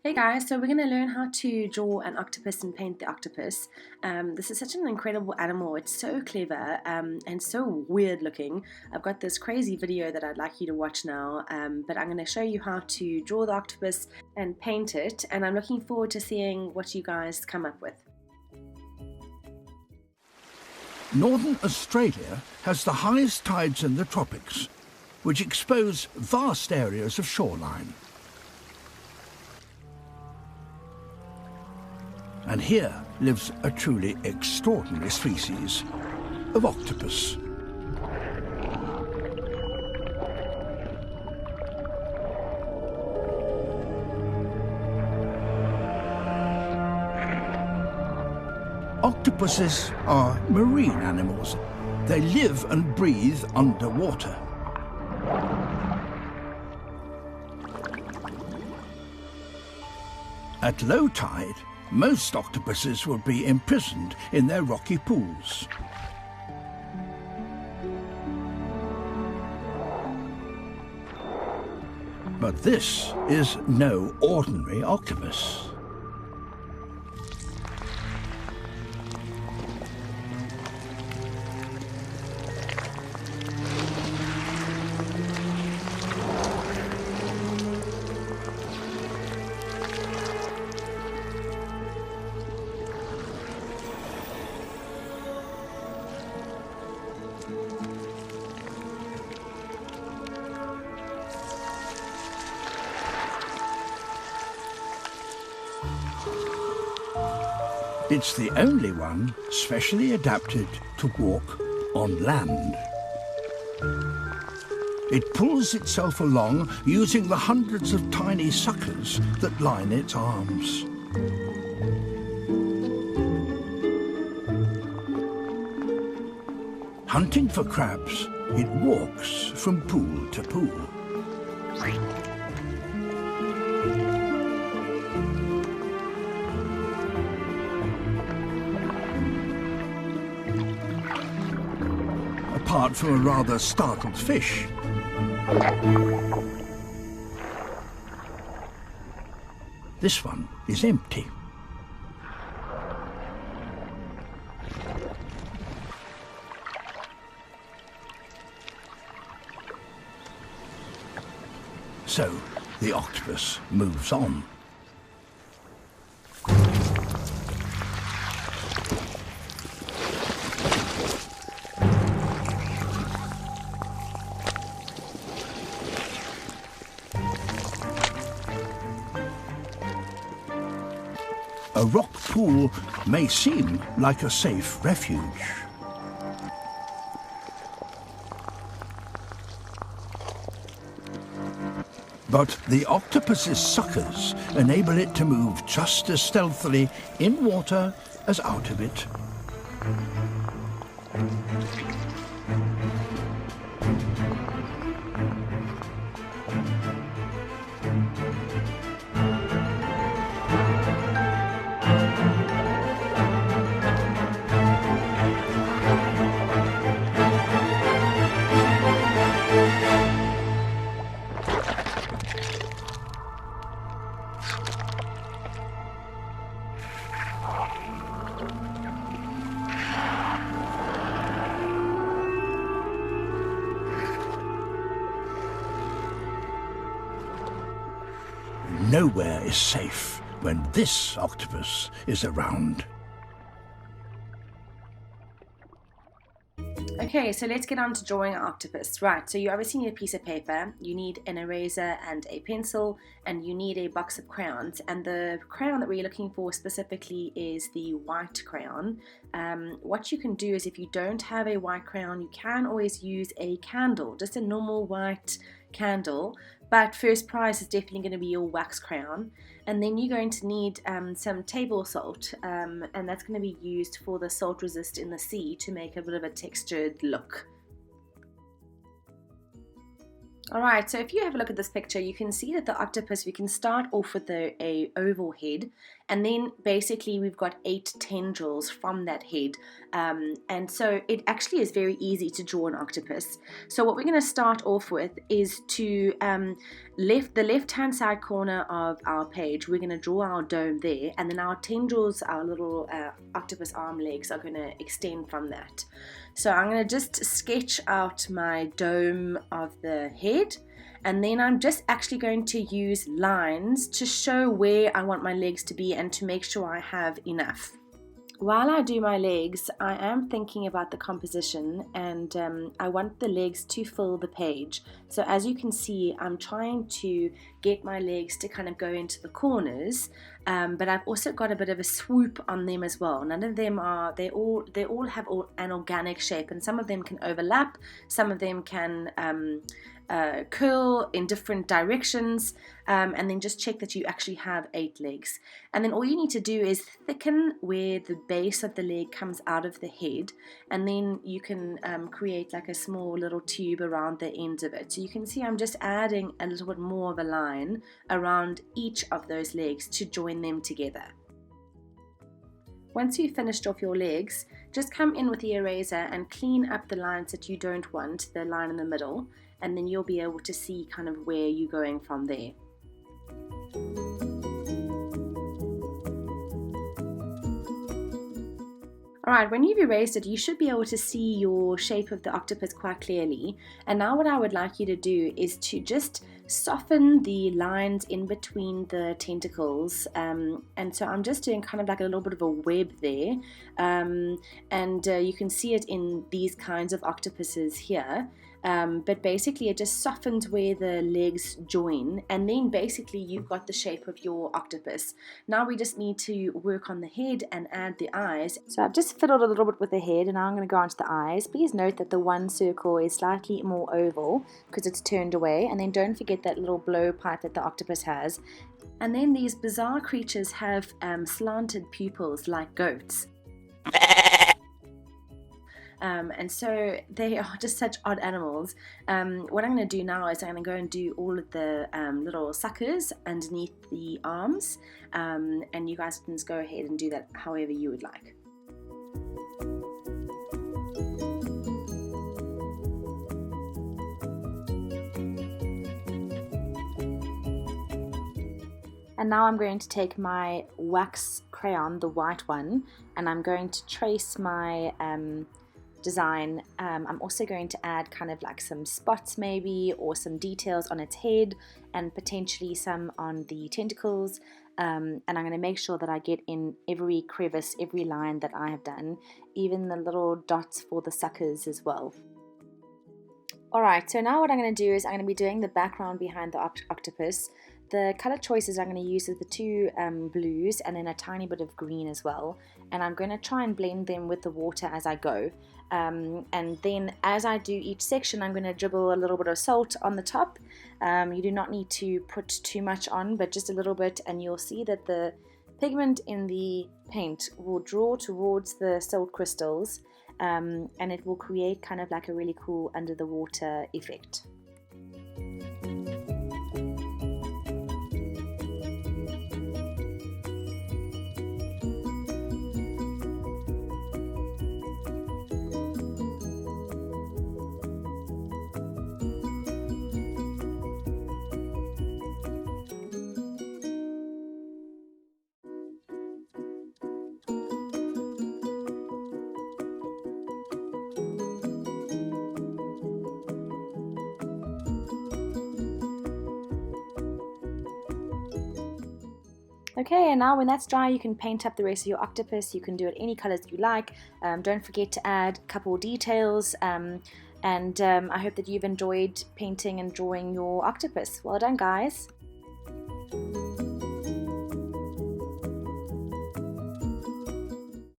Hey guys, so we're going to learn how to draw an octopus and paint the octopus. This is such an incredible animal. It's so clever and so weird looking. I've got this crazy video that I'd like you to watch now, but I'm going to show you how to draw the octopus and paint it, and I'm looking forward to seeing what you guys come up with. Northern Australia has the highest tides in the tropics, which expose vast areas of shoreline. And here lives a truly extraordinary species of octopus. Octopuses are marine animals. They live and breathe underwater. At low tide, most octopuses will be imprisoned in their rocky pools. But this is no ordinary octopus. It's the only one specially adapted to walk on land. It pulls itself along using the hundreds of tiny suckers that line its arms. Hunting for crabs, it walks from pool to pool. Apart from a rather startled fish. This one is empty. So the octopus moves on. A rock pool may seem like a safe refuge. But the octopus's suckers enable it to move just as stealthily in water as out of it. Nowhere is safe when this octopus is around. Okay, so let's get on to drawing an octopus. Right, so you obviously need a piece of paper, you need an eraser and a pencil, and you need a box of crayons. And the crayon that we're looking for specifically is the white crayon. What you can do is, if you don't have a white crayon, you can always use a candle, just a normal white candle. But first prize is definitely going to be your wax crayon. And then you're going to need some table salt, and that's going to be used for the salt resist in the sea to make a bit of a textured look. Alright, so if you have a look at this picture, you can see that the octopus, we can start off with a oval head, and then basically we've got 8 tendrils from that head, and so it actually is very easy to draw an octopus. So what we're going to start off with is to the left hand side corner of our page, we're going to draw our dome there, and then our tendrils, our little octopus arm legs, are going to extend from that. So I'm going to just sketch out my dome of the head, and then I'm just actually going to use lines to show where I want my legs to be and to make sure I have enough. While I do my legs, I am thinking about the composition, and I want the legs to fill the page. So as you can see, I'm trying to get my legs to kind of go into the corners, but I've also got a bit of a swoop on them as well. None of them are, they all have an organic shape, and some of them can overlap, some of them can curl in different directions, and then just check that you actually have 8 legs. And then all you need to do is thicken where the base of the leg comes out of the head, and then you can create like a small little tube around the ends of it. So you can see I'm just adding a little bit more of a line around each of those legs to join them together. Once you've finished off your legs, just come in with the eraser and clean up the lines that you don't want, the line in the middle, and then you'll be able to see kind of where you're going from there. Alright, when you've erased it, you should be able to see your shape of the octopus quite clearly. And now what I would like you to do is to just soften the lines in between the tentacles, and so I'm just doing kind of like a little bit of a web there, and you can see it in these kinds of octopuses here. But basically it just softens where the legs join, and then basically you've got the shape of your octopus. Now we just need to work on the head and add the eyes. So I've just fiddled a little bit with the head, and now I'm going to go on to the eyes. Please note that the one circle is slightly more oval because it's turned away, and then don't forget that little blowpipe that the octopus has. And then these bizarre creatures have slanted pupils like goats. And so they are just such odd animals. What I'm going to do now is I'm going to go and do all of the little suckers underneath the arms, and you guys can just go ahead and do that however you would like. And now I'm going to take my wax crayon, the white one, and I'm going to trace my design. I'm also going to add kind of like some spots maybe, or some details on its head, and potentially some on the tentacles, and I'm going to make sure that I get in every crevice, every line that I have done, even the little dots for the suckers as well. Alright, so now what I'm going to do is I'm going to be doing the background behind the octopus. The color choices I'm going to use is the 2 blues and then a tiny bit of green as well, and I'm going to try and blend them with the water as I go, and then as I do each section I'm going to dribble a little bit of salt on the top. You do not need to put too much on, but just a little bit, and you'll see that the pigment in the paint will draw towards the salt crystals, and it will create kind of like a really cool under the water effect. Okay, and now when that's dry, you can paint up the rest of your octopus. You can do it any colors you like. Don't forget to add a couple details, and I hope that you've enjoyed painting and drawing your octopus. Well done, guys.